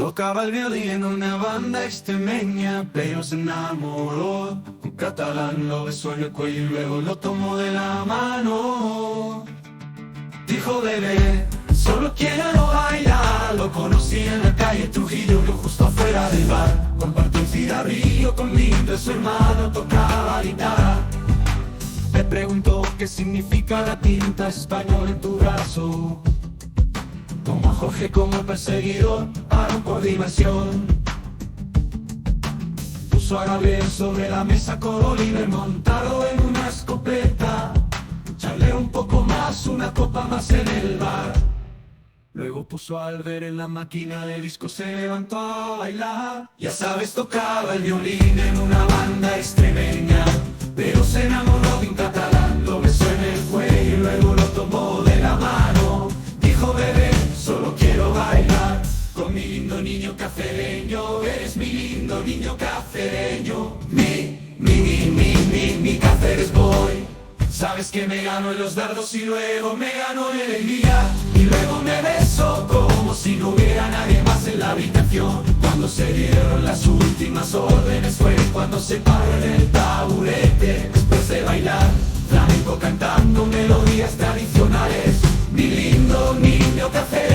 Tocaba el violín en una banda extremeña, pero se enamoró. Un catalán lo besó en el cuello y luego lo tomó de la mano. Dijo: bebé, solo quiero bailar. Lo conocí en la calle Trujillo, justo afuera del bar. Compartió un cigarrillo conmigo, su hermano tocaba guitarra. Me preguntó qué significa la tinta española en tu brazo. Tomó a Jorge como perseguidor, paró por diversión. Puso a Gabriel sobre la mesa con Oliver montado en una escopeta. Charlé un poco más, una copa más en el bar. Luego puso a Albert en la máquina de disco, se levantó a bailar. Ya sabes, tocaba el violín en una banda extremeña, pero se enamoró de un catalán, lo besó en el cuello y luego lo tomó de la mano. Dijo: bebé, solo quiero bailar con mi lindo niño cacereño. Eres mi lindo niño cacereño. Mi Cáceres boy. Sabes que me gano en los dardos y luego me gano en el día. Y luego me besó como si no hubiera nadie más en la habitación. Cuando se dieron las últimas órdenes fue cuando se paró en el taburete. Después de bailar flamenco cantando melodías tradicionales. Mi lindo niño café.